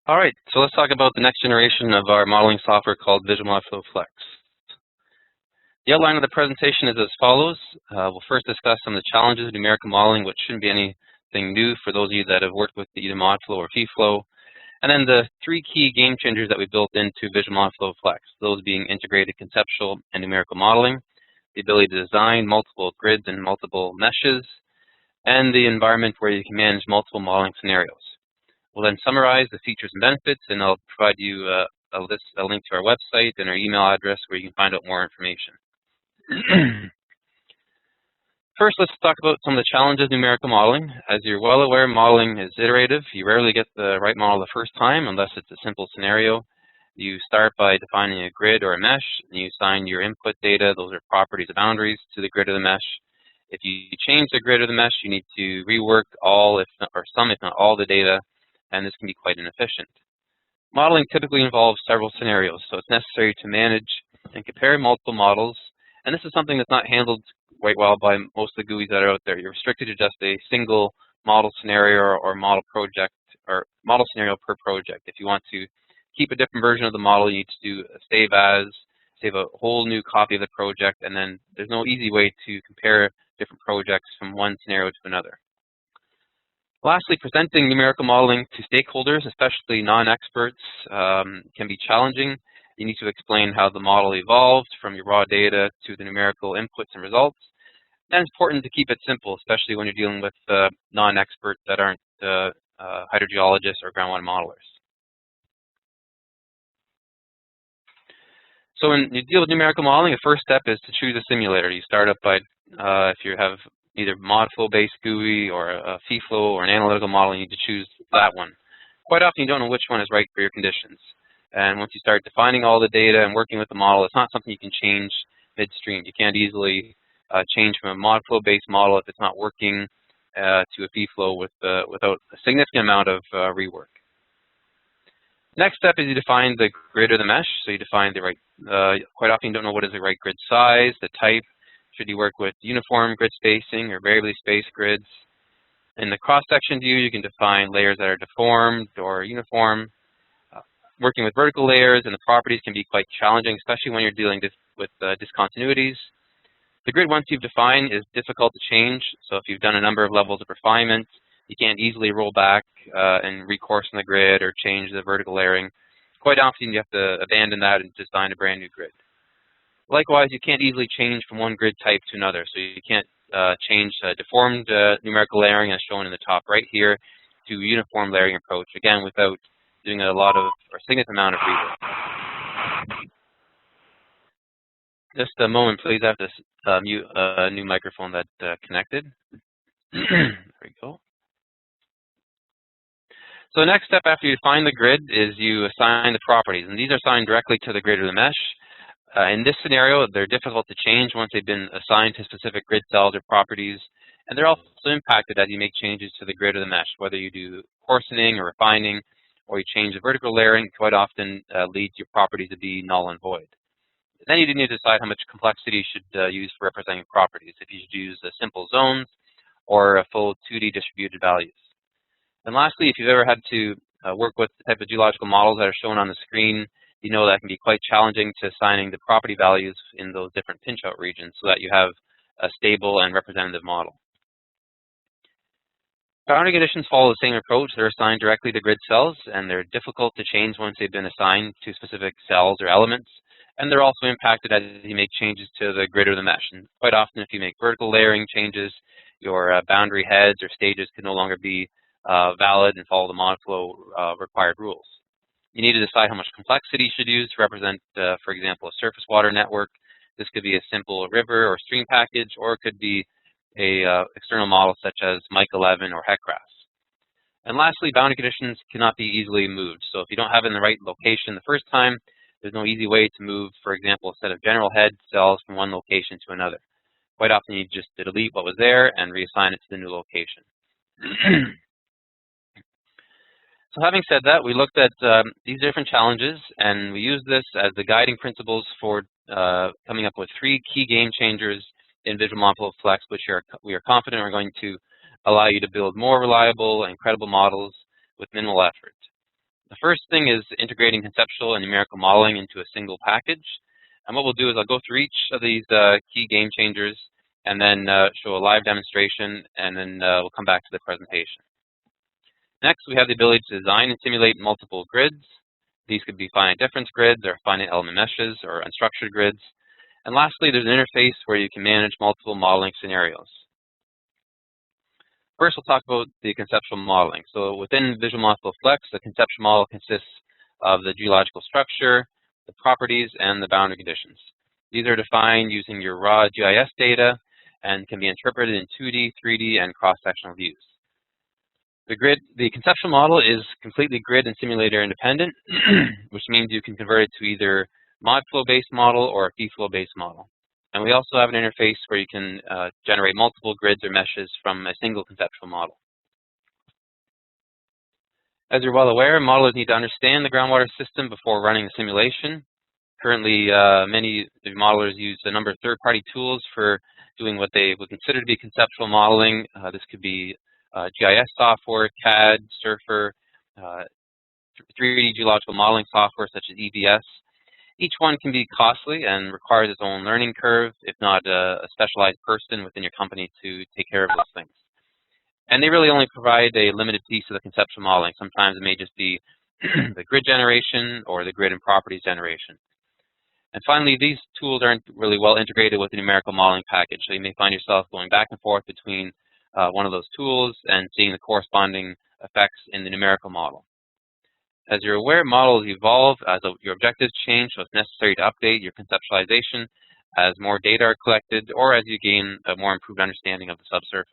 All right, so let's talk about the next generation of our modeling software called Visual MODFLOW Flex. The outline of the presentation is as follows. We'll first discuss some of the challenges of numerical modeling, which shouldn't be anything new for those of you that have worked with either MODFLOW or FeeFlow. And then the three key game changers that we built into Visual MODFLOW Flex, those being integrated conceptual and numerical modeling, the ability to design multiple grids and multiple meshes, and the environment where you can manage multiple modeling scenarios. We'll then summarize the features and benefits, and I'll provide you a link to our website and our email address where you can find out more information. First, let's talk about some of the challenges of numerical modeling. As you're well aware, modeling is iterative. You rarely get the right model the first time unless it's a simple scenario. You start by defining a grid or a mesh, and you assign your input data, those are properties or boundaries, to the grid or the mesh. If you change the grid or the mesh, you need to rework all, if not all, the data, and this can be quite inefficient. Modeling typically involves several scenarios, so it's necessary to manage and compare multiple models, and this is something that's not handled quite well by most of the GUIs that are out there. You're restricted to just a single model scenario or model project or model scenario per project. If you want to keep a different version of the model, you need to do a save as, save a whole new copy of the project, and then there's no easy way to compare different projects from one scenario to another. Lastly, presenting numerical modeling to stakeholders, especially non-experts, can be challenging. You need to explain how the model evolved from your raw data to the numerical inputs and results. And it's important to keep it simple, especially when you're dealing with non-experts that aren't hydrogeologists or groundwater modelers. So when you deal with numerical modeling, the first step is to choose a simulator. You start up by, if you have either MODFLOW-based GUI or a FeeFlow or an analytical model, you need to choose that one. Quite often you don't know which one is right for your conditions. And once you start defining all the data and working with the model, it's not something you can change midstream. You can't easily change from a MODFLOW-based model if it's not working to a FeeFlow without a significant amount of rework. Next step is you define the grid or the mesh. So you define the right, quite often you don't know what is the right grid size, the type. Should you work with uniform grid spacing or variably spaced grids? In the cross-section view, you can define layers that are deformed or uniform. Working with vertical layers and the properties can be quite challenging, especially when you're dealing with discontinuities. The grid, once you've defined, is difficult to change. So if you've done a number of levels of refinement, you can't easily roll back and recourse on the grid or change the vertical layering. Quite often, you have to abandon that and design a brand new grid. Likewise, you can't easily change from one grid type to another. So you can't change deformed numerical layering as shown in the top right here to uniform layering approach, again, without doing a lot of, or significant amount of rework. Just a moment, please. I have to mute a new microphone that connected. There we go. So the next step after you define the grid is you assign the properties, and these are assigned directly to the grid or the mesh. In this scenario, they're difficult to change once they've been assigned to specific grid cells or properties, and they're also impacted as you make changes to the grid or the mesh, whether you do coarsening or refining, or you change the vertical layering. Quite often leads your properties to be null and void. Then you need to decide how much complexity you should use for representing properties, if you should use simple zones or full 2D distributed values. And lastly, if you've ever had to work with the type of geological models that are shown on the screen, you know that can be quite challenging to assigning the property values in those different pinch-out regions so that you have a stable and representative model. Boundary conditions follow the same approach. They're assigned directly to grid cells, and they're difficult to change once they've been assigned to specific cells or elements. And they're also impacted as you make changes to the grid or the mesh. And quite often, if you make vertical layering changes, your boundary heads or stages can no longer be valid and follow the MODFLOW required rules. You need to decide how much complexity you should use to represent, for example, a surface water network. This could be a simple river or stream package, or it could be a external model such as Mike 11 or HECRAS. And lastly, boundary conditions cannot be easily moved. So if you don't have it in the right location the first time, there's no easy way to move, for example, a set of general head cells from one location to another. Quite often, you just delete what was there and reassign it to the new location. So having said that, we looked at these different challenges, and we used this as the guiding principles for coming up with 3 key game changers in Visual MODFLOW Flex, which we are confident are going to allow you to build more reliable and credible models with minimal effort. The first thing is integrating conceptual and numerical modeling into a single package. And what we'll do is I'll go through each of these key game changers and then show a live demonstration, and then we'll come back to the presentation. Next, we have the ability to design and simulate multiple grids. These could be finite difference grids or finite element meshes or unstructured grids. And lastly, there's an interface where you can manage multiple modeling scenarios. First, we'll talk about the conceptual modeling. So within Visual MODFLOW Flex, the conceptual model consists of the geological structure, the properties, and the boundary conditions. These are defined using your raw GIS data and can be interpreted in 2D, 3D, and cross-sectional views. The conceptual model is completely grid and simulator independent, which means you can convert it to either MODFLOW-based model or a fee-flow-based model. And we also have an interface where you can generate multiple grids or meshes from a single conceptual model. As you're well aware, modelers need to understand the groundwater system before running the simulation. Currently, many modelers use a number of third-party tools for doing what they would consider to be conceptual modeling. This could be GIS software, CAD, Surfer, 3D geological modeling software such as EBS. Each one can be costly and requires its own learning curve, if not a specialized person within your company to take care of those things. And they really only provide a limited piece of the conceptual modeling. Sometimes it may just be the grid generation or the grid and properties generation. And finally, these tools aren't really well integrated with the numerical modeling package. So you may find yourself going back and forth between one of those tools and seeing the corresponding effects in the numerical model. As you're aware, models evolve as your objectives change, so it's necessary to update your conceptualization as more data are collected or as you gain a more improved understanding of the subsurface.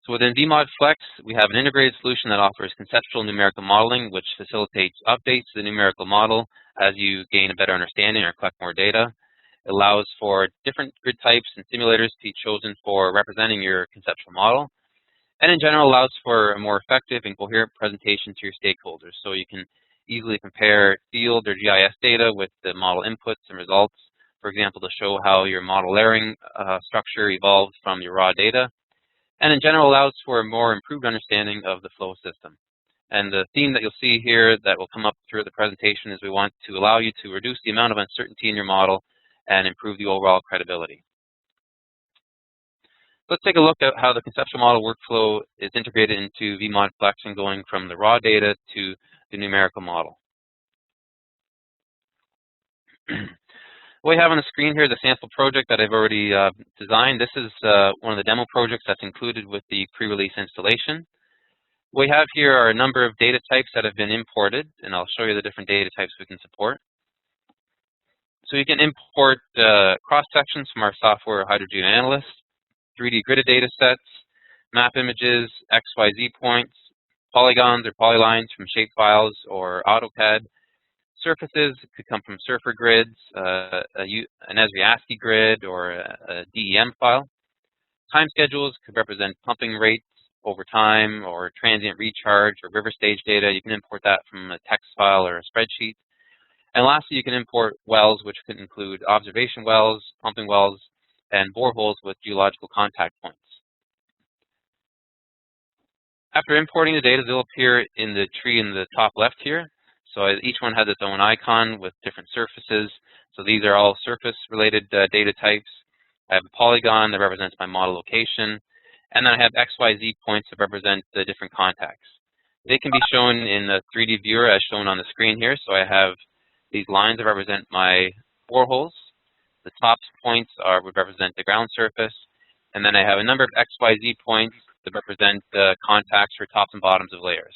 So within VMod Flex, we have an integrated solution that offers conceptual numerical modeling, which facilitates updates to the numerical model as you gain a better understanding or collect more data. It allows for different grid types and simulators to be chosen for representing your conceptual model. And in general, allows for a more effective and coherent presentation to your stakeholders. So you can easily compare field or GIS data with the model inputs and results, for example, to show how your model layering structure evolved from your raw data. And in general, allows for a more improved understanding of the flow system. And the theme that you'll see here that will come up throughout the presentation is we want to allow you to reduce the amount of uncertainty in your model and improve the overall credibility. Let's take a look at how the conceptual model workflow is integrated into VMod Flex and going from the raw data to the numerical model. What we have on the screen here is a sample project that I've already designed. This is one of the demo projects that's included with the pre-release installation. What we have here are a number of data types that have been imported, and I'll show you the different data types we can support. So you can import cross-sections from our software HydrogeoAnalyst, 3D gridded data sets, map images, XYZ points, polygons or polylines from shapefiles or AutoCAD. Surfaces could come from Surfer grids, an Esri ASCII grid, or a DEM file. Time schedules could represent pumping rates over time, or transient recharge, or river stage data. You can import that from a text file or a spreadsheet. And lastly, you can import wells, which could include observation wells, pumping wells, and boreholes with geological contact points. After importing the data, they'll appear in the tree in the top left here. So each one has its own icon with different surfaces. So these are all surface-related data types. I have a polygon that represents my model location. And then I have XYZ points that represent the different contacts. They can be shown in the 3D viewer as shown on the screen here. So I have these lines that represent my boreholes. The top points would represent the ground surface. And then I have a number of XYZ points that represent the contacts for tops and bottoms of layers.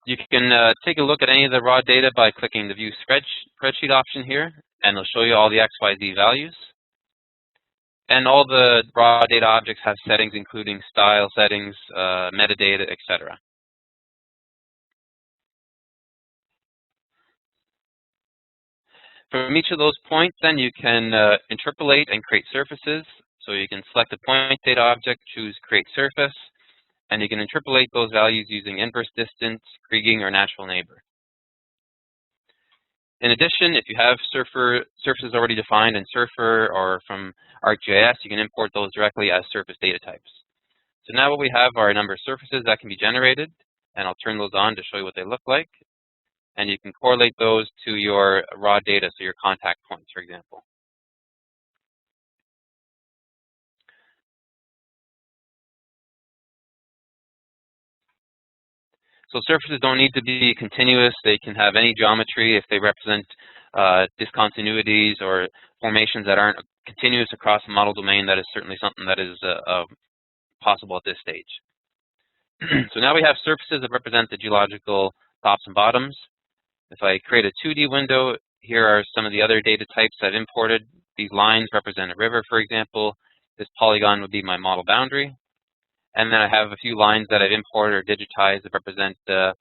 You can take a look at any of the raw data by clicking the View Spreadsheet option here, and it'll show you all the XYZ values. And all the raw data objects have settings, including style settings, metadata, etc. From each of those points, then you can interpolate and create surfaces. So you can select a point data object, choose Create Surface, and you can interpolate those values using inverse distance, kriging, or natural neighbor. In addition, if you have surfaces already defined in Surfer or from ArcGIS, you can import those directly as surface data types. So now what we have are a number of surfaces that can be generated, and I'll turn those on to show you what they look like. And you can correlate those to your raw data, so your contact points, for example. So surfaces don't need to be continuous. They can have any geometry if they represent discontinuities or formations that aren't continuous across the model domain. That is certainly something that is possible at this stage. So now we have surfaces that represent the geological tops and bottoms. If I create a 2D window, here are some of the other data types I've imported. These lines represent a river, for example. This polygon would be my model boundary. And then I have a few lines that I've imported or digitized that represent the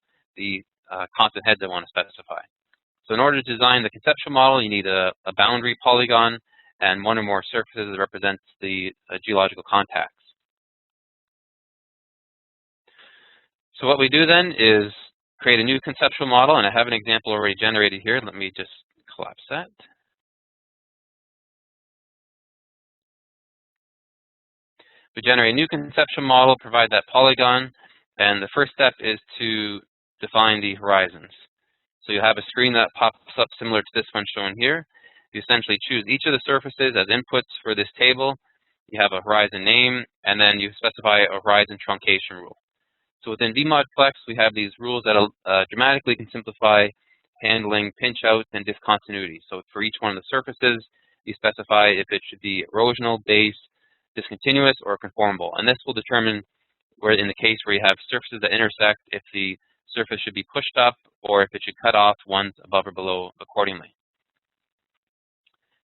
constant heads I want to specify. So in order to design the conceptual model, you need a boundary polygon and one or more surfaces that represents the geological contacts. So what we do then is create a new conceptual model, and I have an example already generated here. Let me just collapse that. We generate a new conceptual model, provide that polygon, and the first step is to define the horizons. So you have a screen that pops up similar to this one shown here. You essentially choose each of the surfaces as inputs for this table. You have a horizon name, and then you specify a horizon truncation rule. So within VModFlex, we have these rules that dramatically can simplify handling pinch outs and discontinuities. So for each one of the surfaces, you specify if it should be erosional, base, discontinuous, or conformable. And this will determine where, in the case where you have surfaces that intersect, if the surface should be pushed up or if it should cut off ones above or below accordingly.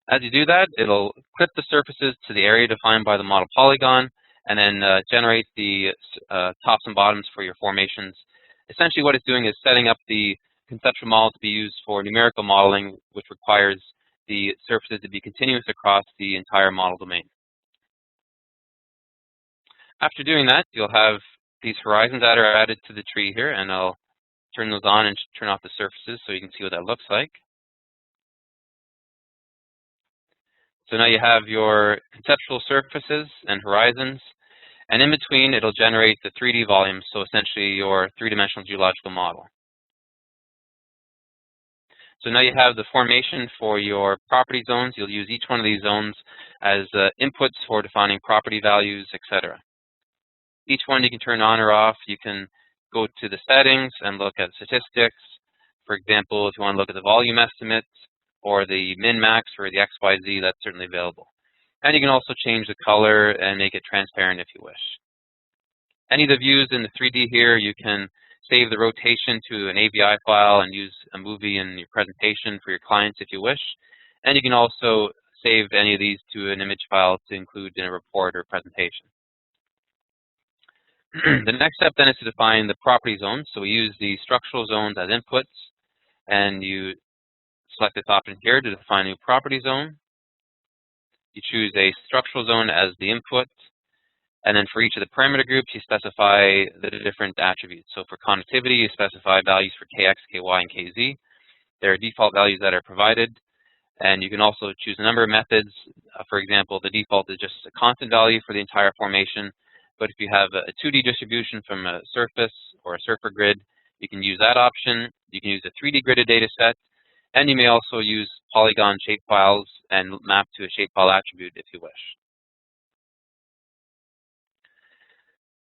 As you do that, it'll clip the surfaces to the area defined by the model polygon, and then generate the tops and bottoms for your formations. Essentially what it's doing is setting up the conceptual model to be used for numerical modeling, which requires the surfaces to be continuous across the entire model domain. After doing that, you'll have these horizons that are added to the tree here, and I'll turn those on and turn off the surfaces so you can see what that looks like. So now you have your conceptual surfaces and horizons, and in between it'll generate the 3D volumes, so essentially your three-dimensional geological model. So now you have the formation for your property zones. You'll use each one of these zones as inputs for defining property values, etc. Each one you can turn on or off. You can go to the settings and look at statistics. For example, if you want to look at the volume estimates or the min-max for the XYZ, that's certainly available. And you can also change the color and make it transparent if you wish. Any of the views in the 3D here, you can save the rotation to an AVI file and use a movie in your presentation for your clients if you wish. And you can also save any of these to an image file to include in a report or presentation. The next step then is to define the property zones. So we use the structural zones as inputs, and you select this option here to define a new property zone. You choose a structural zone as the input, and then for each of the parameter groups, you specify the different attributes. So for connectivity, you specify values for Kx, Ky, and Kz. There are default values that are provided, and you can also choose a number of methods. For example, the default is just a constant value for the entire formation. But if you have a 2D distribution from a surface or a surfer grid, you can use that option. You can use a 3D gridded data set, and you may also use polygon shapefiles and map to a shapefile attribute if you wish.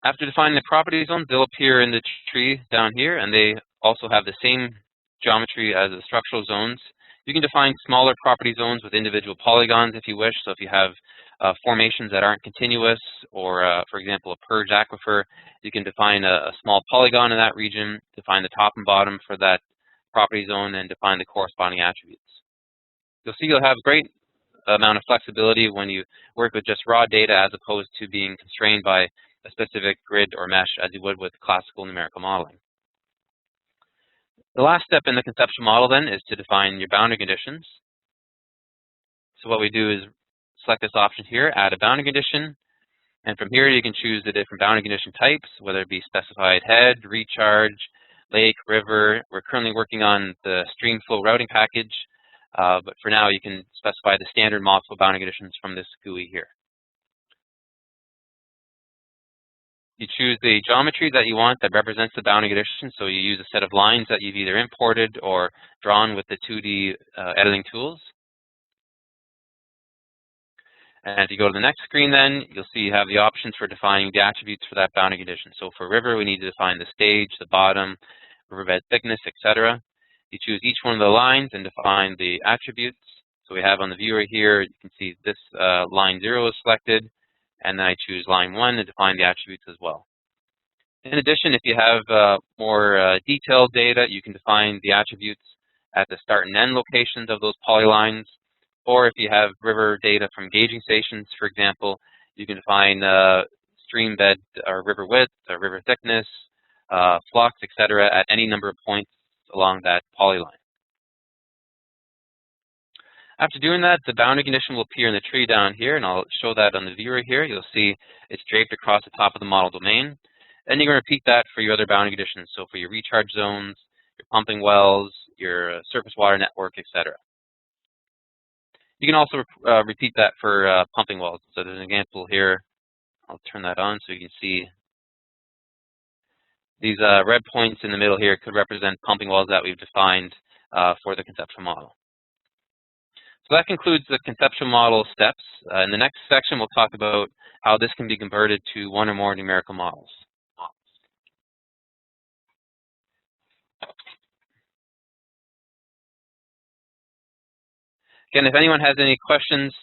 After defining the property zones, they'll appear in the tree down here, and they also have the same geometry as the structural zones. You can define smaller property zones with individual polygons if you wish. So if you have formations that aren't continuous, or for example, a purge aquifer, you can define a small polygon in that region, define the top and bottom for that property zone, and define the corresponding attributes. You'll see you'll have great amount of flexibility when you work with just raw data as opposed to being constrained by a specific grid or mesh as you would with classical numerical modeling. The last step in the conceptual model then is to define your boundary conditions. So what we do is select this option here, add a boundary condition, and from here you can choose the different boundary condition types, whether it be specified head, recharge, lake, river. We're currently working on the stream flow routing package, but for now you can specify the standard multiple boundary conditions from this GUI here. You choose the geometry that you want that represents the boundary condition, so you use a set of lines that you've either imported or drawn with the 2D editing tools. And if you go to the next screen, then you'll see you have the options for defining the attributes for that boundary condition. So for river, we need to define the stage, the bottom, riverbed thickness, etc. You choose each one of the lines and define the attributes. So we have on the viewer here, you can see this line 0 is selected, and then I choose line 1 to define the attributes as well. In addition, if you have more detailed data, you can define the attributes at the start and end locations of those polylines. Or if you have river data from gauging stations, for example, you can define stream bed or river width or river thickness, flux, etc. at any number of points along that polyline. After doing that, the boundary condition will appear in the tree down here, and I'll show that on the viewer here. You'll see it's draped across the top of the model domain. And you're going to repeat that for your other boundary conditions, so for your recharge zones, your pumping wells, your surface water network, etc. You can also repeat that for pumping wells. So there's an example here. I'll turn that on so you can see these red points in the middle here could represent pumping wells that we've defined for the conceptual model. So that concludes the conceptual model steps. In the next section, we'll talk about how this can be converted to one or more numerical models. Again, if anyone has any questions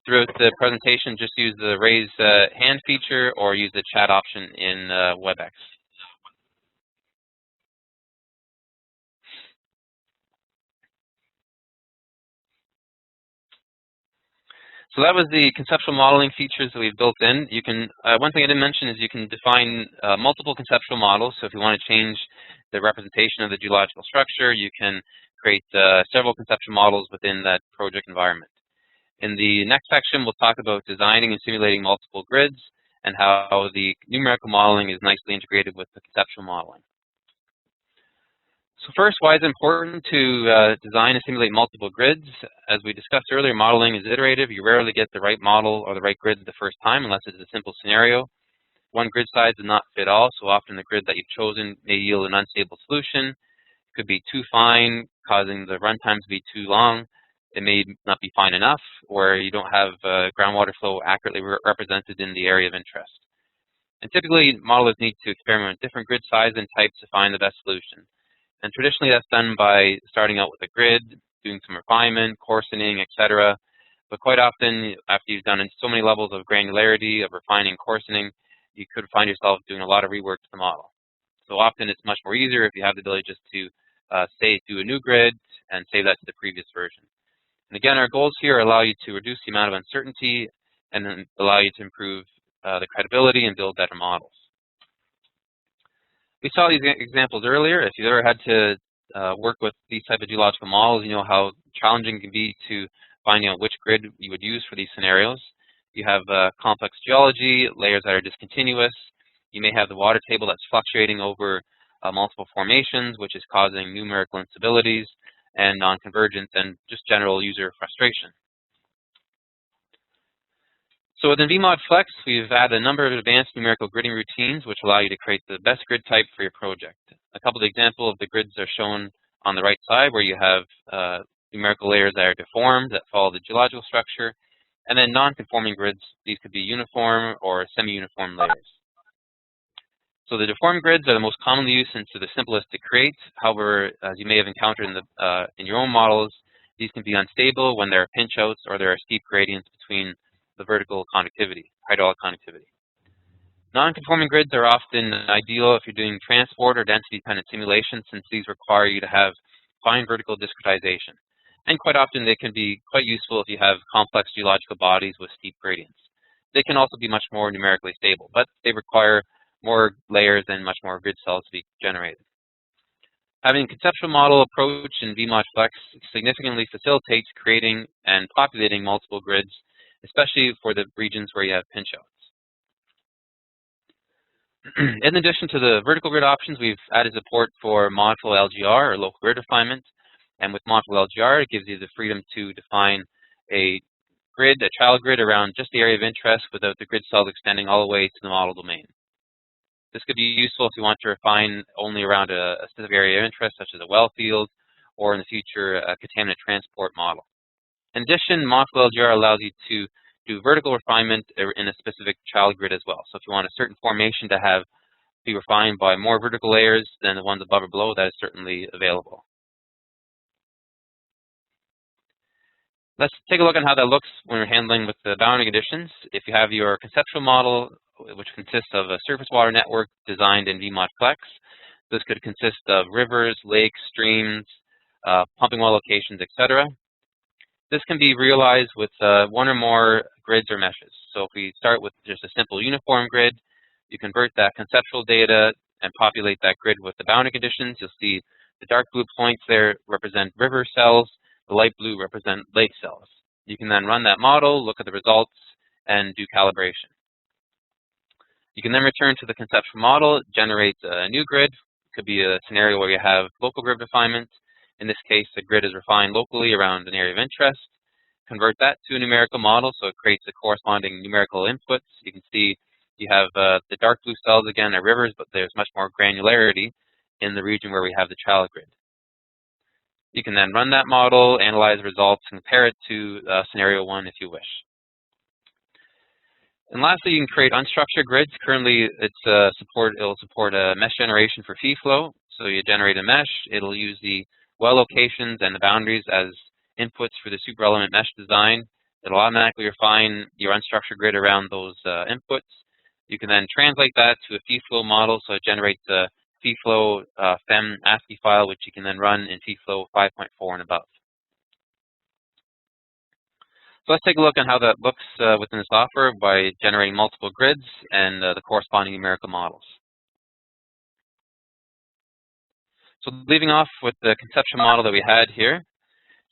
throughout the presentation, just use the raise hand feature or use the chat option in WebEx. So that was the conceptual modeling features that we've built in. You can one thing I didn't mention is you can define multiple conceptual models. So if you want to change the representation of the geological structure, you can create several conceptual models within that project environment. In the next section, we'll talk about designing and simulating multiple grids and how the numerical modeling is nicely integrated with the conceptual modeling. So first, why is it important to design and simulate multiple grids? As we discussed earlier, modeling is iterative. You rarely get the right model or the right grid the first time unless it's a simple scenario. One grid size does not fit all, so often the grid that you've chosen may yield an unstable solution. It could be too fine, causing the runtime to be too long. It may not be fine enough, or you don't have groundwater flow accurately represented in the area of interest. And typically, modelers need to experiment with different grid sizes and types to find the best solution. And traditionally, that's done by starting out with a grid, doing some refinement, coarsening, etc. But quite often, after you've done so many levels of granularity, of refining, coarsening, you could find yourself doing a lot of rework to the model. So often, it's much more easier if you have the ability just to do a new grid and save that to the previous version. And again, our goals here allow you to reduce the amount of uncertainty and then allow you to improve the credibility and build better models. We saw these examples earlier. If you've ever had to work with these type of geological models, you know how challenging it can be to finding out which grid you would use for these scenarios. You have complex geology, layers that are discontinuous. You may have the water table that's fluctuating over multiple formations, which is causing numerical instabilities and non-convergence and just general user frustration. So within VMOD-Flex, we've added a number of advanced numerical gridding routines which allow you to create the best grid type for your project. A couple of examples of the grids are shown on the right side, where you have numerical layers that are deformed, that follow the geological structure, and then non-conforming grids. These could be uniform or semi-uniform layers. So the deformed grids are the most commonly used since they're the simplest to create. However, as you may have encountered in your own models, these can be unstable when there are pinch outs or there are steep gradients between the vertical conductivity, hydraulic conductivity. Non-conforming grids are often ideal if you're doing transport or density-dependent simulations, since these require you to have fine vertical discretization. And quite often they can be quite useful if you have complex geological bodies with steep gradients. They can also be much more numerically stable, but they require more layers and much more grid cells to be generated. Having a conceptual model approach in VMOD-Flex significantly facilitates creating and populating multiple grids, especially for the regions where you have pinch outs. In addition to the vertical grid options, we've added support for MODFLOW LGR, or local grid refinement. And with MODFLOW LGR, it gives you the freedom to define a grid, a child grid around just the area of interest without the grid cells extending all the way to the model domain. This could be useful if you want to refine only around a specific area of interest, such as a well field, or in the future, a contaminant transport model. In addition, MODFLOW LGR allows you to do vertical refinement in a specific child grid as well. So if you want a certain formation to be refined by more vertical layers than the ones above or below, that is certainly available. Let's take a look at how that looks when we're handling with the boundary conditions. If you have your conceptual model, which consists of a surface water network designed in VMODFLEX, this could consist of rivers, lakes, streams, pumping well locations, etc. This can be realized with one or more grids or meshes. So if we start with just a simple uniform grid, you convert that conceptual data and populate that grid with the boundary conditions. You'll see the dark blue points there represent river cells, the light blue represent lake cells. You can then run that model, look at the results, and do calibration. You can then return to the conceptual model, generate a new grid. It could be a scenario where you have local grid refinement. In this case, the grid is refined locally around an area of interest. Convert that to a numerical model, so it creates the corresponding numerical inputs. You can see you have the dark blue cells again are rivers, but there's much more granularity in the region where we have the child grid. You can then run that model, analyze the results, and compare it to scenario 1 if you wish. And lastly, you can create unstructured grids. Currently, it'll support a mesh generation for fee flow. So you generate a mesh. It'll use the well locations and the boundaries as inputs for the super element mesh design. It'll automatically refine your unstructured grid around those inputs. You can then translate that to a fee flow model, so it generates a fee flow FEM ASCII file, which you can then run in fee flow 5.4 and above. So let's take a look at how that looks within the software by generating multiple grids and the corresponding numerical models. So leaving off with the conceptual model that we had here.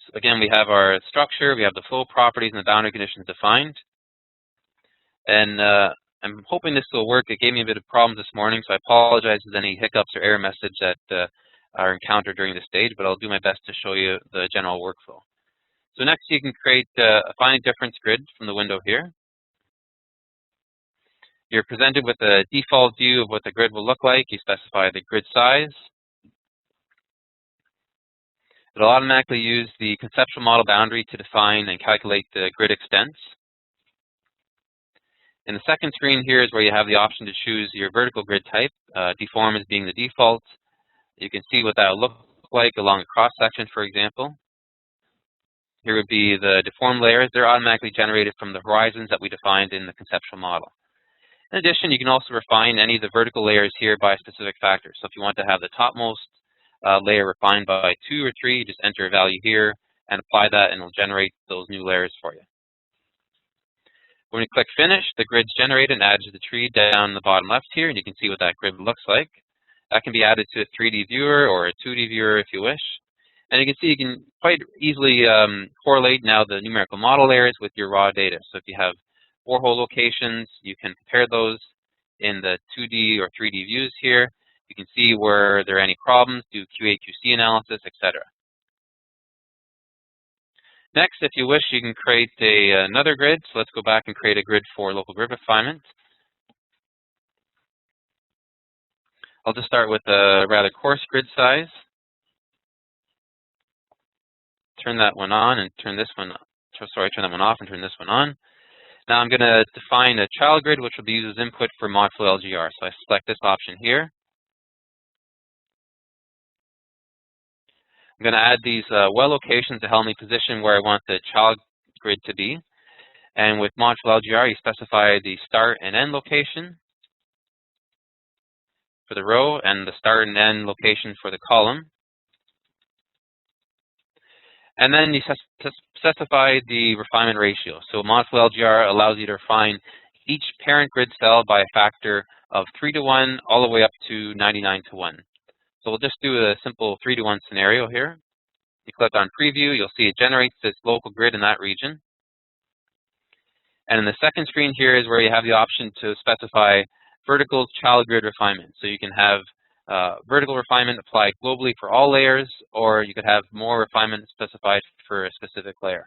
So again, we have our structure, we have the flow properties and the boundary conditions defined. And I'm hoping this will work. It gave me a bit of problems this morning, so I apologize if there's any hiccups or error message that are encountered during the stage, but I'll do my best to show you the general workflow. So next, you can create a finding difference grid from the window here. You're presented with a default view of what the grid will look like. You specify the grid size. It'll automatically use the conceptual model boundary to define and calculate the grid extents. In the second screen here is where you have the option to choose your vertical grid type, deform as being the default. You can see what that will look like along a cross-section, for example. Here would be the deformed layers. They're automatically generated from the horizons that we defined in the conceptual model. In addition, you can also refine any of the vertical layers here by specific factors. So if you want to have the topmost layer refined by 2 or 3, just enter a value here and apply that, and it'll generate those new layers for you. When we click Finish, the grid's generated and added to the tree down the bottom left here, and you can see what that grid looks like. That can be added to a 3D viewer or a 2D viewer if you wish. And you can see you can quite easily correlate now the numerical model layers with your raw data. So if you have borehole locations, you can compare those in the 2D or 3D views here. You can see where there are any problems, do QA/QC analysis, etc. Next, if you wish, you can create another grid. So let's go back and create a grid for local grid refinement. I'll just start with a rather coarse grid size. Turn that one on and turn this one, turn that one off and turn this one on. Now I'm going to define a child grid, which will be used as input for MODFLOW LGR. So I select this option here. I'm going to add these well locations to help me position where I want the child grid to be. And with MODFLOW LGR, you specify the start and end location for the row and the start and end location for the column. And then you specify the refinement ratio. So MODFLOW LGR allows you to refine each parent grid cell by a factor of 3:1 all the way up to 99:1. So we'll just do a simple 3:1 scenario here. You click on Preview, you'll see it generates this local grid in that region. And in the second screen here is where you have the option to specify vertical child grid refinement. So you can have vertical refinement applied globally for all layers, or you could have more refinement specified for a specific layer.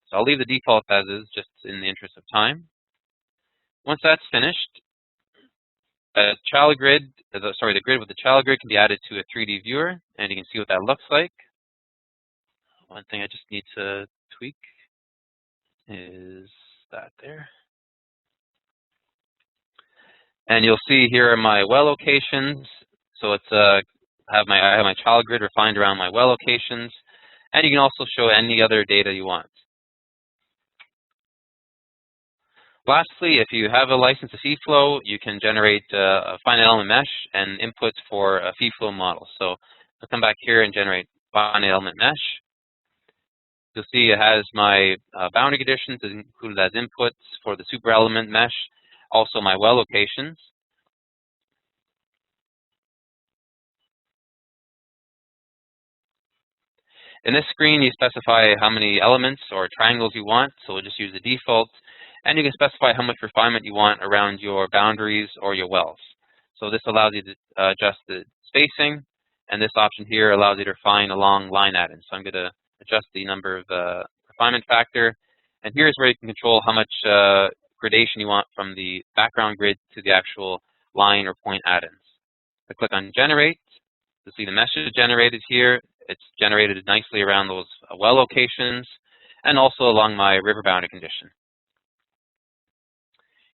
So I'll leave the default as is, just in the interest of time. Once that's finished, the grid with the child grid can be added to a 3D viewer, and you can see what that looks like. One thing I just need to tweak is that there. And you'll see here are my well locations. So it's I have my child grid refined around my well locations, and you can also show any other data you want. Lastly, if you have a license to FeeFlow, you can generate a finite element mesh and inputs for a FeeFlow model. So I'll come back here and generate finite element mesh. You'll see it has my boundary conditions included as inputs for the super element mesh, also my well locations. In this screen, you specify how many elements or triangles you want, so we'll just use the default. And you can specify how much refinement you want around your boundaries or your wells. So this allows you to adjust the spacing, and this option here allows you to refine along line add-ins. So I'm going to adjust the number of refinement factor, and here's where you can control how much gradation you want from the background grid to the actual line or point add-ins. I click on Generate. You'll see the mesh is generated here. It's generated nicely around those well locations, and also along my river boundary condition.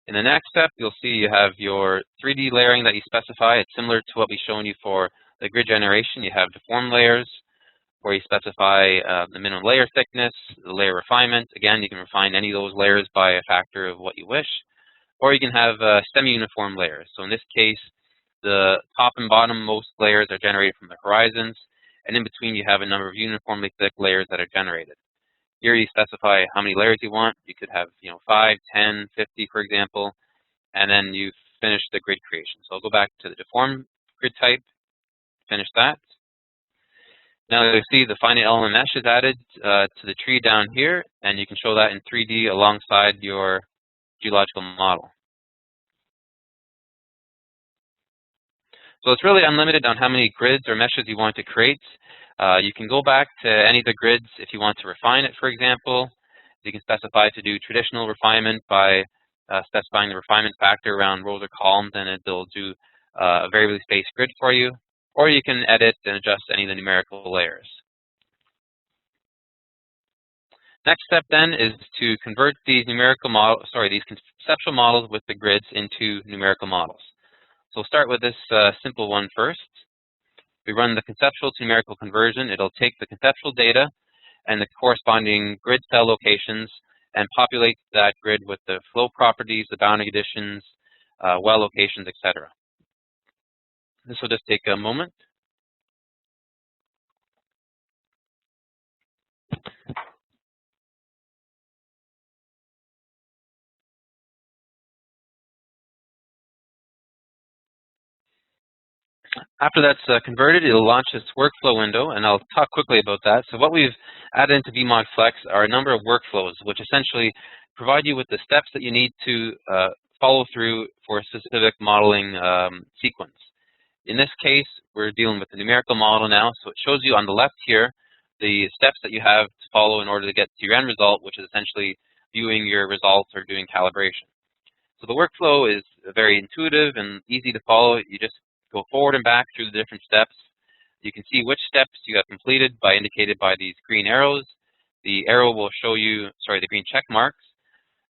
In the next step, you'll see you have your 3D layering that you specify. It's similar to what we've shown you for the grid generation. You have deformed layers where you specify the minimum layer thickness, the layer refinement. Again, you can refine any of those layers by a factor of what you wish. Or you can have semi-uniform layers. So in this case, the top and bottom most layers are generated from the horizons, and in between you have a number of uniformly thick layers that are generated. Here you specify how many layers you want. You could have 5, 10, 50, for example, and then you finish the grid creation. So I'll go back to the deformed grid type, finish that. Now you see the finite element mesh is added to the tree down here, and you can show that in 3D alongside your geological model. So it's really unlimited on how many grids or meshes you want to create. You can go back to any of the grids if you want to refine it, for example. You can specify to do traditional refinement by specifying the refinement factor around rows or columns, and it'll do a variably spaced grid for you. Or you can edit and adjust any of the numerical layers. Next step then is to convert these these conceptual models with the grids into numerical models. So we'll start with this simple one first. We run the conceptual to numerical conversion. It'll take the conceptual data and the corresponding grid cell locations and populate that grid with the flow properties, the boundary conditions, well locations, etc. This will just take a moment. After that's converted, it'll launch this workflow window, and I'll talk quickly about that. So what we've added into VMOD Flex are a number of workflows, which essentially provide you with the steps that you need to follow through for a specific modeling sequence. In this case, we're dealing with the numerical model now, so it shows you on the left here the steps that you have to follow in order to get to your end result, which is essentially viewing your results or doing calibration. So the workflow is very intuitive and easy to follow. You just go forward and back through the different steps. You can see which steps you have completed indicated by these green arrows. The arrow will show you, the green check marks.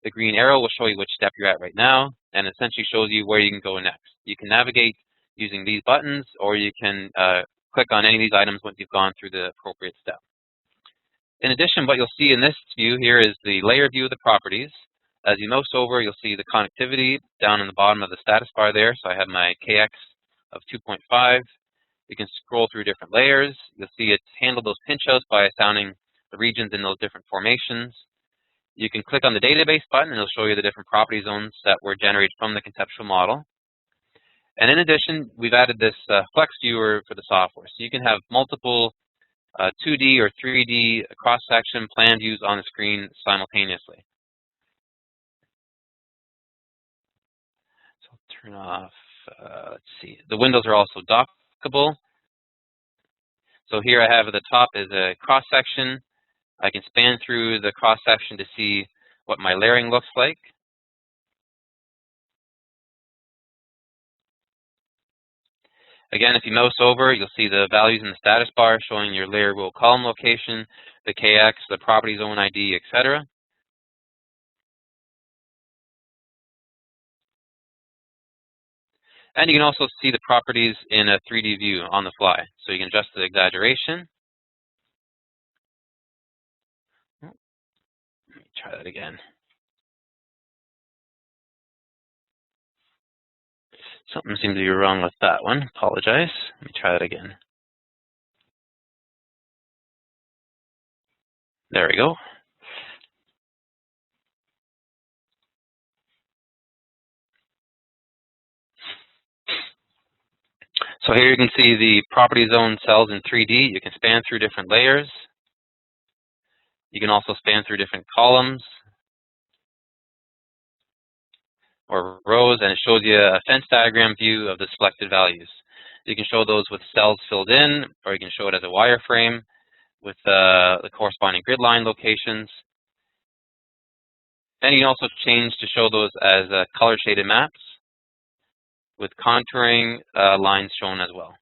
The green arrow will show you which step you're at right now, and essentially shows you where you can go next. You can navigate using these buttons, or you can click on any of these items once you've gone through the appropriate step. In addition, what you'll see in this view here is the layer view of the properties. As you mouse over, you'll see the connectivity down in the bottom of the status bar there. So I have my KX of 2.5. You can scroll through different layers. You'll see it's handled those pinch outs by assigning the regions in those different formations. You can click on the database button, and it'll show you the different property zones that were generated from the conceptual model. And in addition, we've added this Flex viewer for the software. So you can have multiple 2D or 3D cross-section plan views on the screen simultaneously. So I'll turn off, let's see, the windows are also dockable. So here I have at the top is a cross section. I can span through the cross section to see what my layering looks like. Again, if you mouse over, you'll see the values in the status bar showing your layer row column location, the KX, the property zone ID, etc. And you can also see the properties in a 3D view on the fly. So you can adjust the exaggeration. Let me try that again. Something seems to be wrong with that one. Apologize. Let me try that again. There we go. So here you can see the property zone cells in 3D. You can span through different layers. You can also span through different columns or rows, and it shows you a fence diagram view of the selected values. You can show those with cells filled in, or you can show it as a wireframe with the corresponding grid line locations. And you can also change to show those as color shaded maps with contouring lines shown as well.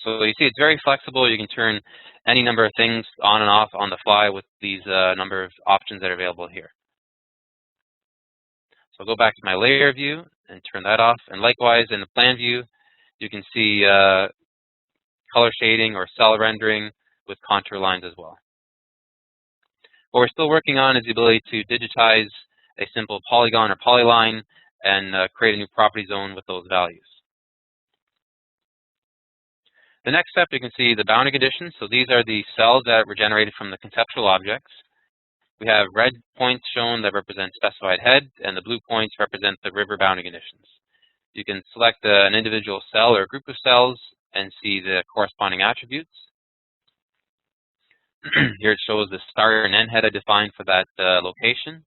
So you see it's very flexible. You can turn any number of things on and off on the fly with these number of options that are available here. So I'll go back to my layer view and turn that off. And likewise, in the plan view, you can see color shading or cell rendering with contour lines as well. What we're still working on is the ability to digitize a simple polygon or polyline and create a new property zone with those values. The next step, you can see the boundary conditions. So these are the cells that were generated from the conceptual objects. We have red points shown that represent specified head, and the blue points represent the river boundary conditions. You can select an individual cell or a group of cells and see the corresponding attributes. Here it shows the start and end head I defined for that location.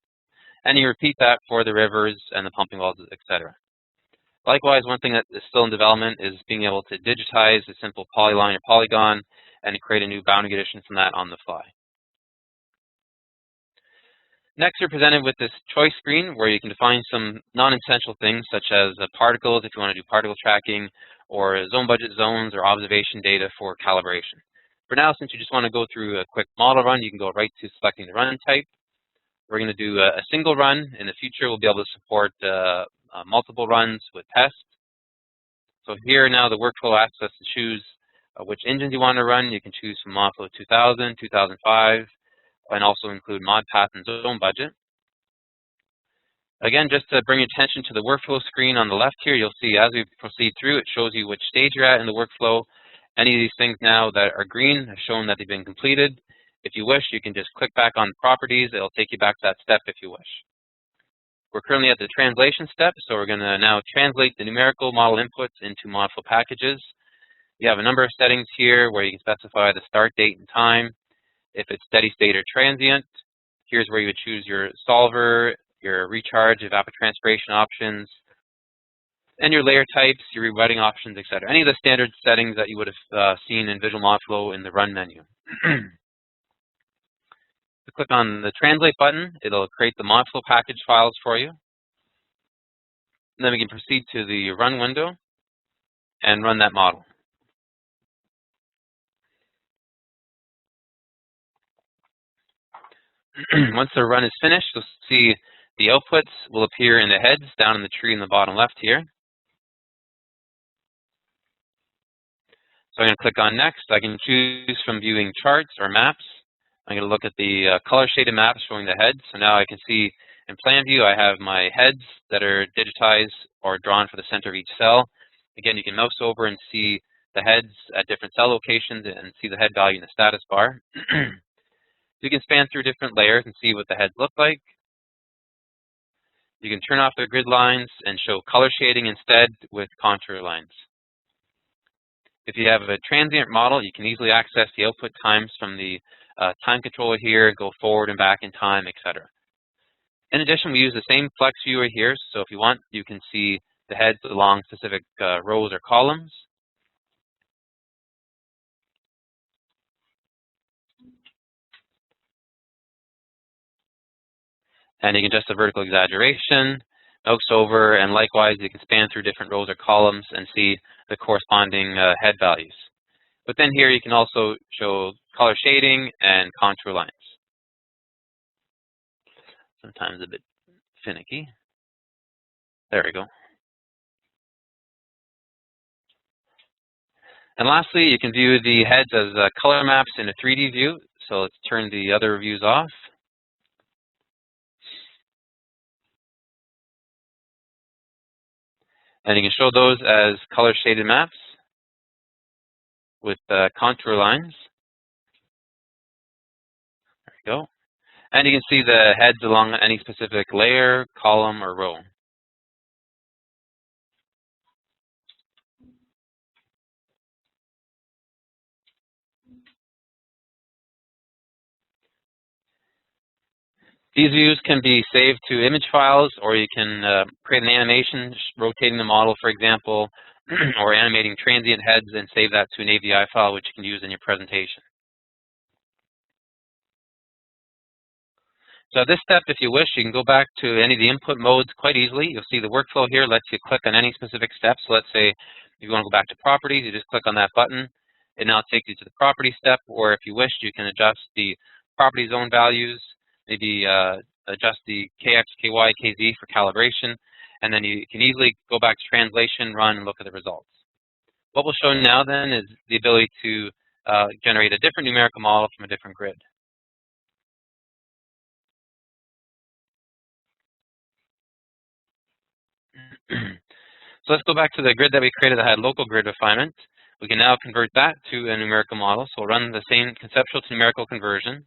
And you repeat that for the rivers and the pumping wells, etc. Likewise, one thing that is still in development is being able to digitize a simple polyline or polygon and create a new boundary condition from that on the fly. Next, you're presented with this choice screen where you can define some non-essential things such as particles if you want to do particle tracking, or zone budget zones or observation data for calibration. For now, since you just want to go through a quick model run, you can go right to selecting the run type. We're going to do a single run. In the future, we'll be able to support multiple runs with tests. So here now the workflow asks us to choose which engines you want to run. You can choose from MODFLOW 2000, 2005, and also include mod path and zone budget. Again, just to bring your attention to the workflow screen on the left here, you'll see as we proceed through, it shows you which stage you're at in the workflow. Any of these things now that are green have shown that they've been completed. If you wish, you can just click back on properties. It'll take you back to that step if you wish. We're currently at the translation step, so we're going to now translate the numerical model inputs into MODFLOW packages. You have a number of settings here where you can specify the start date and time. If it's steady state or transient, here's where you would choose your solver, your recharge, evapotranspiration options, and your layer types, your rewetting options, etc. Any of the standard settings that you would have seen in Visual MODFLOW in the Run menu. Click on the Translate button. It'll create the MODFLOW package files for you. And then we can proceed to the Run window and run that model. Once the run is finished, you'll see the outputs will appear in the heads down in the tree in the bottom left here. So I'm going to click on Next. I can choose from viewing charts or maps. I'm going to look at the color shaded maps showing the heads. So now I can see in plan view I have my heads that are digitized or drawn for the center of each cell. Again, you can mouse over and see the heads at different cell locations and see the head value in the status bar. You can span through different layers and see what the heads look like. You can turn off the grid lines and show color shading instead with contour lines. If you have a transient model, you can easily access the output times from the time controller here, go forward and back in time, etc. In addition, we use the same flex viewer here, so if you want, you can see the heads along specific rows or columns. And you can adjust the vertical exaggeration, mouse over, and likewise you can span through different rows or columns and see the corresponding head values. But then here you can also show color shading and contour lines. Sometimes a bit finicky. There we go. And lastly, you can view the heads as color maps in a 3D view. So let's turn the other views off. And you can show those as color shaded maps with contour lines. There we go. And you can see the heads along any specific layer, column, or row. These views can be saved to image files, or you can create an animation rotating the model, for example, or animating transient heads and save that to an AVI file, which you can use in your presentation. So at this step, if you wish, you can go back to any of the input modes quite easily. You'll see the workflow here lets you click on any specific step. So let's say if you want to go back to properties, you just click on that button. It now takes you to the property step, or if you wish, you can adjust the property zone values, maybe adjust the KX, KY, KZ for calibration, and then you can easily go back to translation, run, and look at the results. What we'll show now then is the ability to generate a different numerical model from a different grid. So let's go back to the grid that we created that had local grid refinement. We can now convert that to a numerical model. So we'll run the same conceptual to numerical conversion.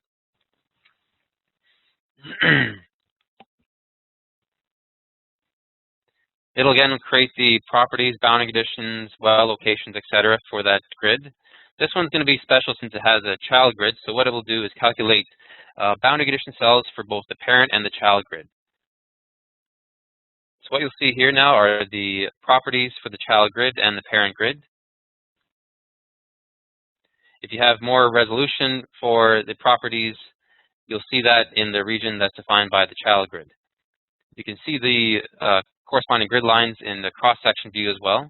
It'll again create the properties, boundary conditions, well locations, etc. for that grid. This one's going to be special since it has a child grid. So what it will do is calculate boundary condition cells for both the parent and the child grid. So what you'll see here now are the properties for the child grid and the parent grid. If you have more resolution for the properties, you'll see that in the region that's defined by the child grid. You can see the corresponding grid lines in the cross-section view as well.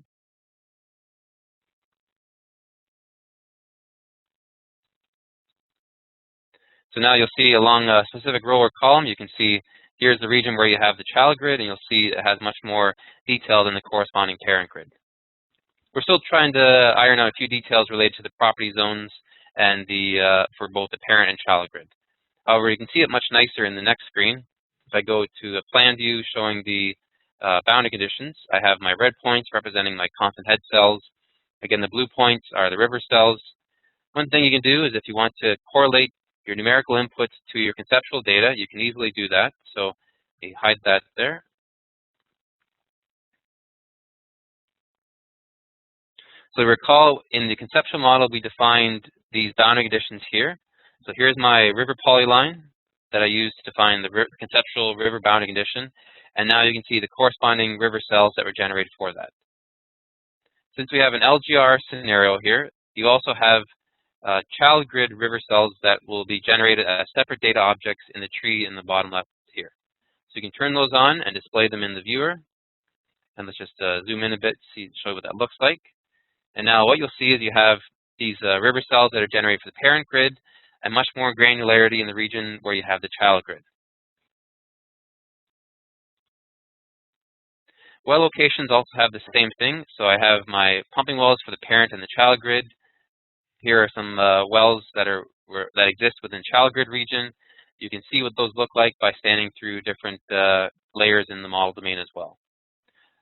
So now you'll see along a specific row or column, you can see here's the region where you have the child grid, and you'll see it has much more detail than the corresponding parent grid. We're still trying to iron out a few details related to the property zones and the for both the parent and child grid. However, you can see it much nicer in the next screen. If I go to the plan view showing the boundary conditions, I have my red points representing my constant head cells. Again, the blue points are the river cells. One thing you can do is if you want to correlate your numerical inputs to your conceptual data, you can easily do that. So you hide that there. So recall in the conceptual model, we defined these boundary conditions here. So here's my river polyline that I used to define the conceptual river boundary condition. And now you can see the corresponding river cells that were generated for that. Since we have an LGR scenario here, you also have child grid river cells that will be generated as separate data objects in the tree in the bottom left here. So you can turn those on and display them in the viewer. And let's just zoom in a bit to show you what that looks like. And now what you'll see is you have these river cells that are generated for the parent grid and much more granularity in the region where you have the child grid. Well locations also have the same thing. So I have my pumping wells for the parent and the child grid. Here are some wells that exist within child grid region. You can see what those look like by scanning through different layers in the model domain as well.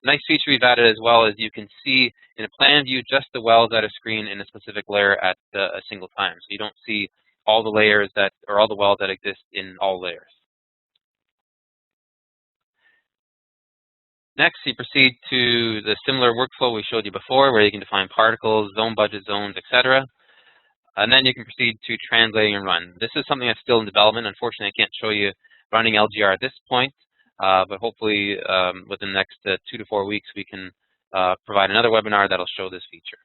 A nice feature we've added as well is you can see in a plan view just the wells that are screened in a specific layer at a single time. So you don't see all the layers or all the wells that exist in all layers. Next, you proceed to the similar workflow we showed you before, where you can define particles, zone budget zones, etc. And then you can proceed to translating and run. This is something that's still in development. Unfortunately, I can't show you running LGR at this point, but hopefully within the next 2 to 4 weeks we can provide another webinar that'll show this feature.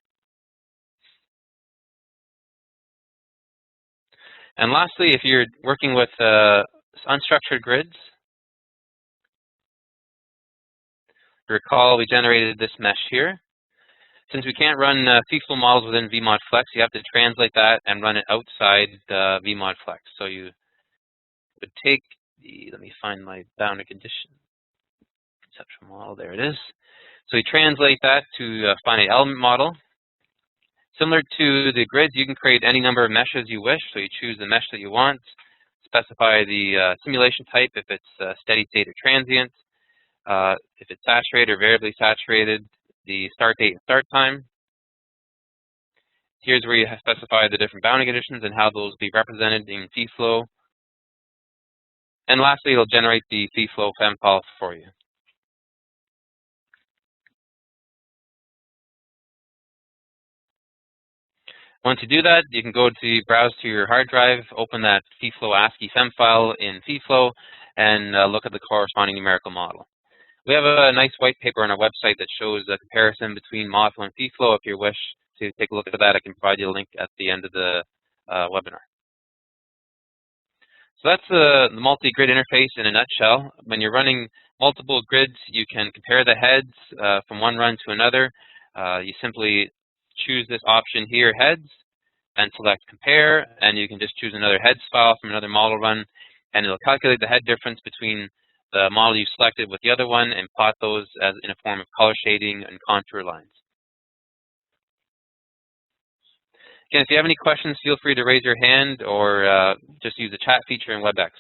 And lastly, if you're working with unstructured grids, recall we generated this mesh here. Since we can't run feeflow models within VMODFLEX, you have to translate that and run it outside VMODFLEX. So you would take the, let me find my boundary condition, conceptual model, there it is. So you translate that to a finite element model. Similar to the grids, you can create any number of meshes you wish. So you choose the mesh that you want, specify the simulation type, if it's steady state or transient, if it's saturated or variably saturated, the start date and start time. Here's where you specify the different boundary conditions and how those will be represented in feeflow. And lastly, it'll generate the feeflow FEM file for you. Once you do that, you can go to browse to your hard drive, open that feeflow ASCII FEM file in feeflow, and look at the corresponding numerical model. We have a nice white paper on our website that shows a comparison between MODFLOW and feeflow. If you wish to take a look at that, I can provide you a link at the end of the webinar. So that's the multi-grid interface in a nutshell. When you're running multiple grids, you can compare the heads from one run to another. You simply choose this option here, heads, and select compare, and you can just choose another heads file from another model run, and it'll calculate the head difference between the model you selected with the other one and plot those as in a form of color shading and contour lines. Again, if you have any questions, feel free to raise your hand or just use the chat feature in WebEx.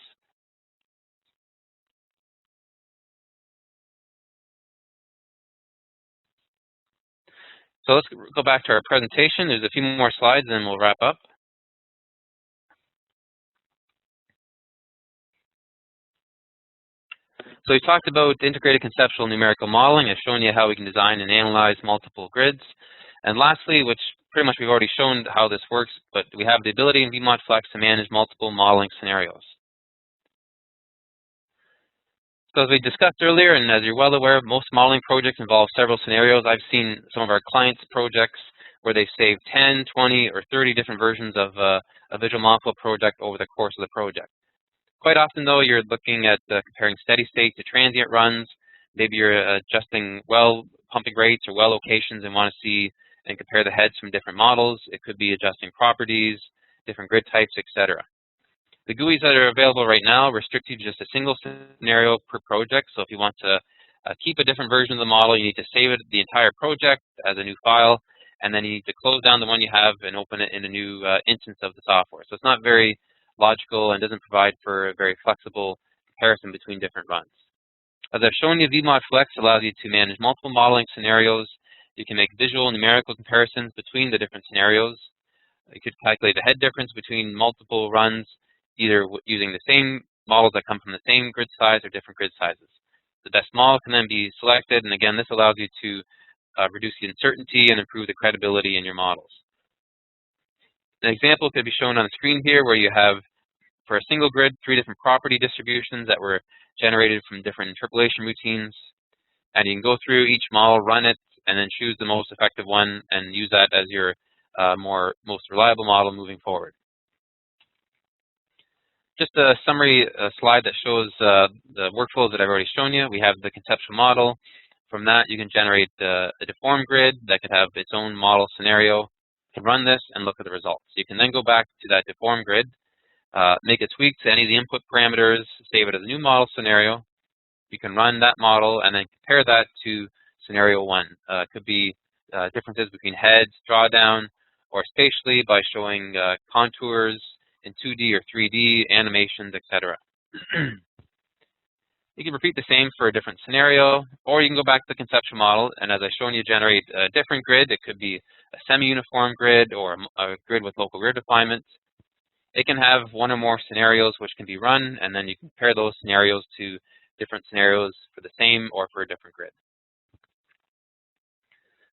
So let's go back to our presentation. There's a few more slides and then we'll wrap up. So we talked about integrated conceptual numerical modeling. I've shown you how we can design and analyze multiple grids. And lastly, which pretty much we've already shown how this works, but we have the ability in VMODFLEX to manage multiple modeling scenarios. So as we discussed earlier, and as you're well aware, most modeling projects involve several scenarios. I've seen some of our clients' projects where they've saved 10, 20, or 30 different versions of a Visual MODFLOW project over the course of the project. Quite often, though, you're looking at comparing steady state to transient runs. Maybe you're adjusting well pumping rates or well locations and want to see and compare the heads from different models. It could be adjusting properties, different grid types, etc. The GUIs that are available right now restrict you to just a single scenario per project. So if you want to keep a different version of the model, you need to save it, the entire project as a new file, and then you need to close down the one you have and open it in a new instance of the software. So it's not very logical and doesn't provide for a very flexible comparison between different runs. As I've shown you, VMODFLEX allows you to manage multiple modeling scenarios. You can make visual numerical comparisons between the different scenarios. You could calculate the head difference between multiple runs, either using the same models that come from the same grid size or different grid sizes. The best model can then be selected, and again, this allows you to reduce the uncertainty and improve the credibility in your models. An example could be shown on the screen here where you have, for a single grid, 3 different property distributions that were generated from different interpolation routines. And you can go through each model, run it, and then choose the most effective one and use that as your most reliable model moving forward. Just a summary slide that shows the workflows that I've already shown you. We have the conceptual model. From that, you can generate a deformed grid that could have its own model scenario. You can run this and look at the results. You can then go back to that deformed grid, make a tweak to any of the input parameters, save it as a new model scenario. You can run that model and then compare that to scenario 1. It could be differences between heads, drawdown, or spatially by showing contours in 2D or 3D, animations, etc. You can repeat the same for a different scenario, or you can go back to the conceptual model, and as I've shown you, generate a different grid. It could be a semi-uniform grid or a grid with local grid refinements. It can have one or more scenarios which can be run, and then you compare those scenarios to different scenarios for the same or for a different grid.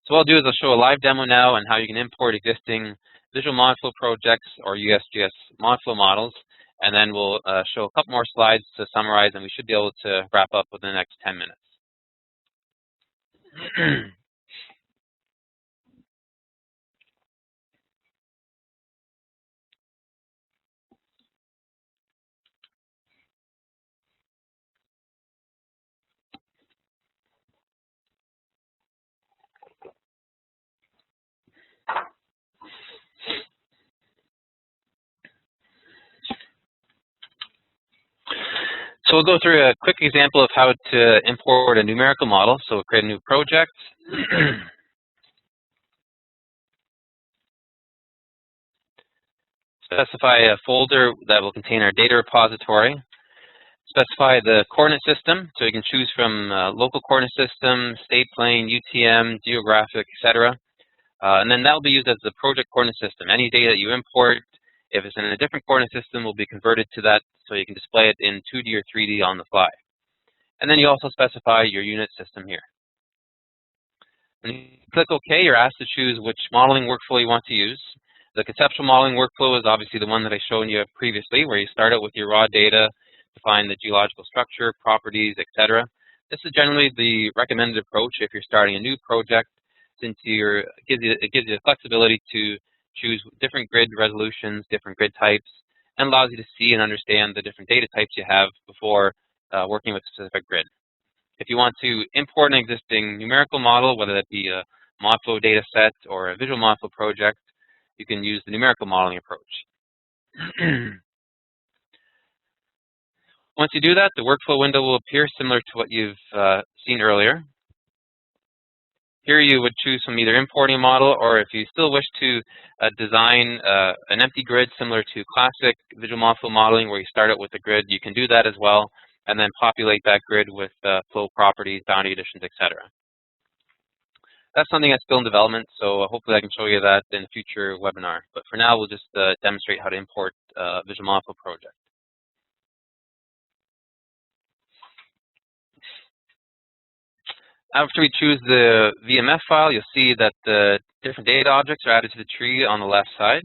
So what I'll do is I'll show a live demo now on how you can import existing Visual MODFLOW projects or USGS MODFLOW models and then we'll show a couple more slides to summarize, and we should be able to wrap up within the next 10 minutes. So we'll go through a quick example of how to import a numerical model. So we'll create a new project. Specify a folder that will contain our data repository. Specify the coordinate system, so you can choose from local coordinate system, state plane, UTM, geographic, etc. And then that will be used as the project coordinate system. Any data that you import, if it's in a different coordinate system, will be converted to that, so you can display it in 2D or 3D on the fly. And then you also specify your unit system here. When you click OK, you're asked to choose which modeling workflow you want to use. The conceptual modeling workflow is obviously the one that I showed you previously, where you start out with your raw data, define the geological structure, properties, etc. This is generally the recommended approach if you're starting a new project, since it gives you the flexibility to choose different grid resolutions, different grid types, and allows you to see and understand the different data types you have before working with a specific grid. If you want to import an existing numerical model, whether that be a MODFLOW data set or a Visual MODFLOW project, you can use the numerical modeling approach. Once you do that, the workflow window will appear similar to what you've seen earlier. Here you would choose from either importing a model, or if you still wish to design an empty grid similar to classic Visual MODFLOW modeling, where you start out with a grid, you can do that as well, and then populate that grid with flow properties, boundary additions, etc. That's something that's still in development, so hopefully I can show you that in a future webinar. But for now, we'll just demonstrate how to import a Visual MODFLOW project. After we choose the VMF file, you'll see that the different data objects are added to the tree on the left side.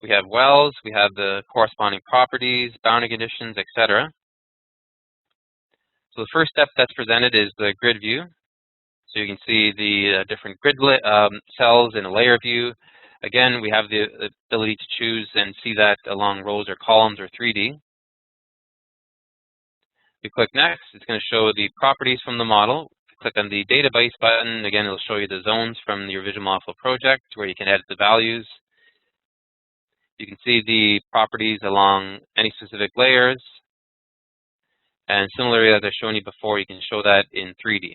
We have wells, we have the corresponding properties, boundary conditions, etc. So the first step that's presented is the grid view. So you can see the different grid cells in a layer view. Again, we have the ability to choose and see that along rows or columns or 3D. We click Next, it's going to show the properties from the model. Click on the Database button. Again, it'll show you the zones from your Visual MODFLOW project where you can edit the values. You can see the properties along any specific layers. And similarly, as I've shown you before, you can show that in 3D.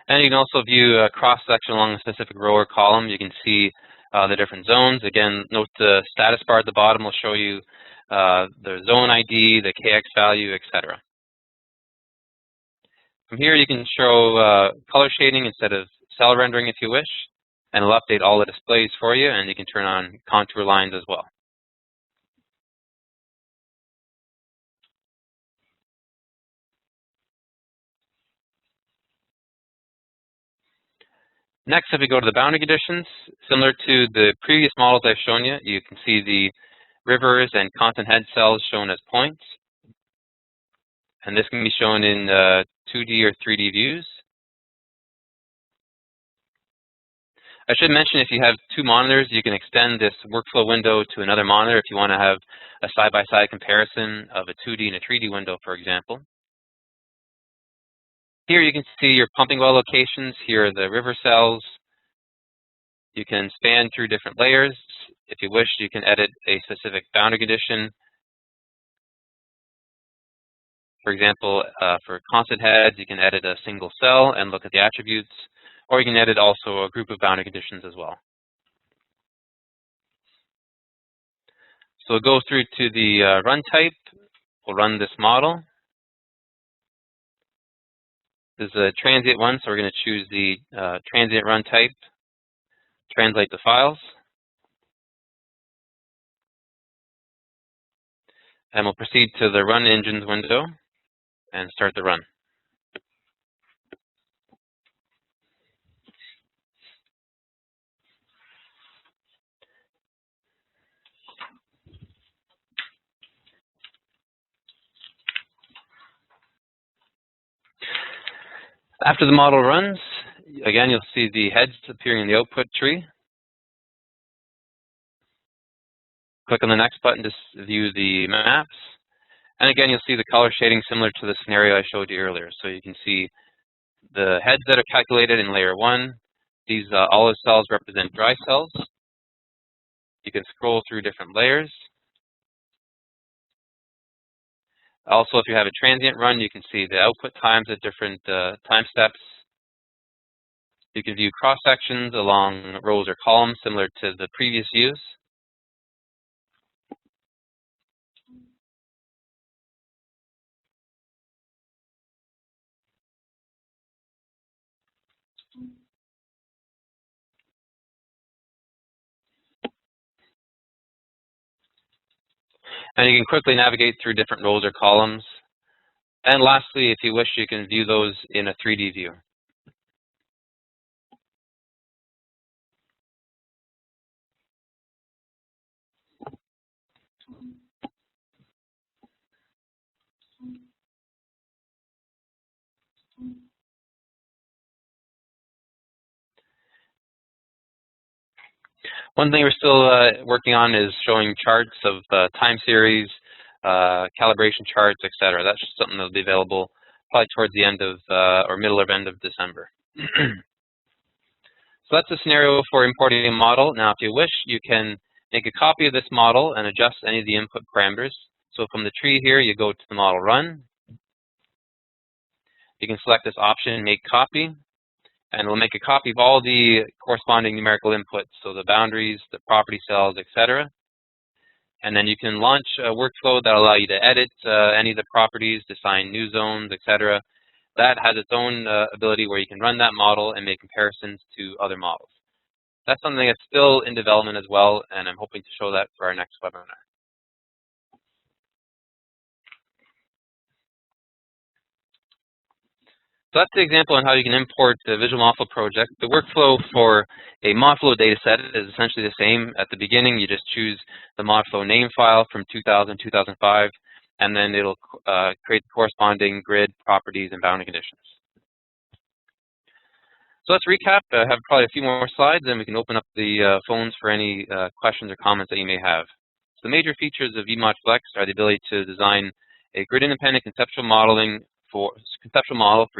And you can also view a cross-section along a specific row or column. You can see the different zones. Again, note the status bar at the bottom will show you the zone ID, the KX value, etc. From here, you can show color shading instead of cell rendering if you wish, and it'll update all the displays for you, and you can turn on contour lines as well. Next, if we go to the boundary conditions, similar to the previous models I've shown you, you can see the rivers and content head cells shown as points. And this can be shown in 2D or 3D views. I should mention, if you have two monitors, you can extend this workflow window to another monitor if you want to have a side-by-side comparison of a 2D and a 3D window, for example. Here you can see your pumping well locations. Here are the river cells. You can span through different layers. If you wish, you can edit a specific boundary condition. For example, for constant heads, you can edit a single cell and look at the attributes, or you can edit also a group of boundary conditions as well. So we'll go through to the run type. We'll run this model. This is a transient one, so we're going to choose the transient run type, translate the files, and we'll proceed to the Run Engines window and start the run. After the model runs, again, you'll see the heads appearing in the output tree. Click on the next button to view the maps. And again, you'll see the color shading similar to the scenario I showed you earlier. So you can see the heads that are calculated in layer 1. These olive cells represent dry cells. You can scroll through different layers. Also, if you have a transient run, you can see the output times at different time steps. You can view cross-sections along rows or columns similar to the previous views. And you can quickly navigate through different rows or columns. And lastly, if you wish, you can view those in a 3D view. One thing we're still working on is showing charts of time series, calibration charts, etc. That's just something that will be available probably towards the end of or middle or end of December. So that's the scenario for importing a model. Now, if you wish, you can make a copy of this model and adjust any of the input parameters. So from the tree here, you go to the model run. You can select this option, make copy. And we'll make a copy of all the corresponding numerical inputs, so the boundaries, the property cells, etc. And then you can launch a workflow that will allow you to edit any of the properties, define new zones, etc. That has its own ability where you can run that model and make comparisons to other models. That's something that's still in development as well, and I'm hoping to show that for our next webinar. So that's the example on how you can import the Visual MODFLOW project. The workflow for a MODFLOW dataset is essentially the same. At the beginning, you just choose the MODFLOW name file from 2000, 2005, and then it'll create the corresponding grid, properties, and boundary conditions. So let's recap. I have probably a few more slides, and we can open up the phones for any questions or comments that you may have. So the major features of VMOD Flex are the ability to design a grid-independent conceptual model for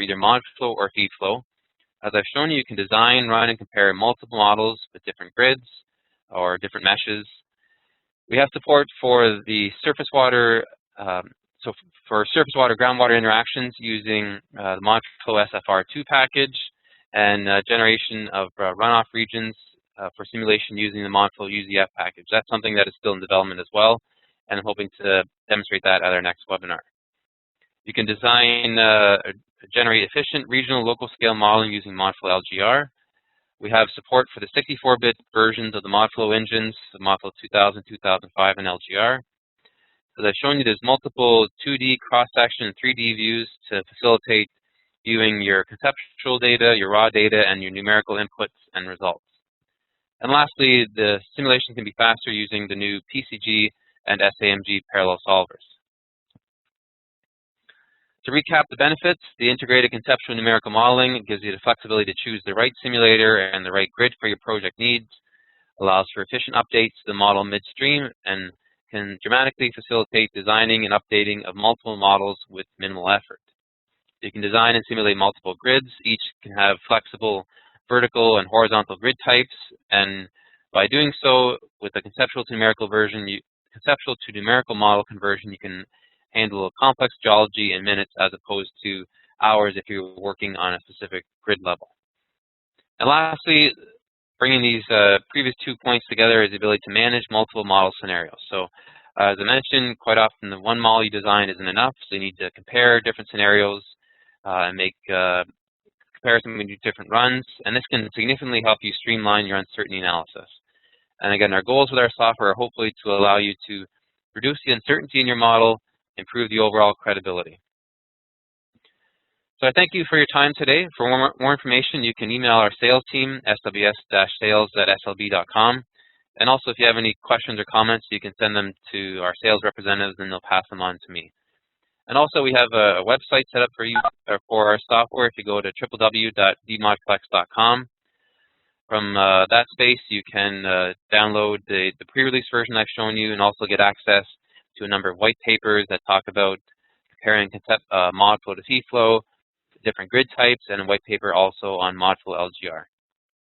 either MODFLOW or FeedFlow. As I've shown you, you can design, run, and compare multiple models with different grids or different meshes. We have support for the surface water, so for surface water groundwater interactions using the MODFLOW SFR2 package and generation of runoff regions for simulation using the MODFLOW UZF package. That's something that is still in development as well, and I'm hoping to demonstrate that at our next webinar. You can design, generate efficient regional local scale modeling using MODFLOW LGR. We have support for the 64-bit versions of the MODFLOW engines, the MODFLOW 2000, 2005, and LGR. As I've shown you, there's multiple 2D, cross-section, and 3D views to facilitate viewing your conceptual data, your raw data, and your numerical inputs and results. And lastly, the simulation can be faster using the new PCG and SAMG parallel solvers. To recap the benefits, the integrated conceptual numerical modeling gives you the flexibility to choose the right simulator and the right grid for your project needs, allows for efficient updates to the model midstream, and can dramatically facilitate designing and updating of multiple models with minimal effort. You can design and simulate multiple grids. Each can have flexible vertical and horizontal grid types, and by doing so with the conceptual to numerical model conversion, you can handle a complex geology in minutes as opposed to hours if you're working on a specific grid level. And lastly, bringing these previous 2 points together is the ability to manage multiple model scenarios. So as I mentioned, quite often the one model you design isn't enough, so you need to compare different scenarios, and make comparison between different runs, and this can significantly help you streamline your uncertainty analysis. And again, our goals with our software are hopefully to allow you to reduce the uncertainty in your model, improve the overall credibility. So I thank you for your time today. For more information, you can email our sales team, sws-sales@slb.com. And also, if you have any questions or comments, you can send them to our sales representatives, and they'll pass them on to me. And also, we have a website set up for you for our software. If you go to www.vmodflex.com, from that space, you can download the pre-release version I've shown you, and also get access to a number of white papers that talk about comparing MODFLOW to FeedFlow, different grid types, and a white paper also on MODFLOW LGR.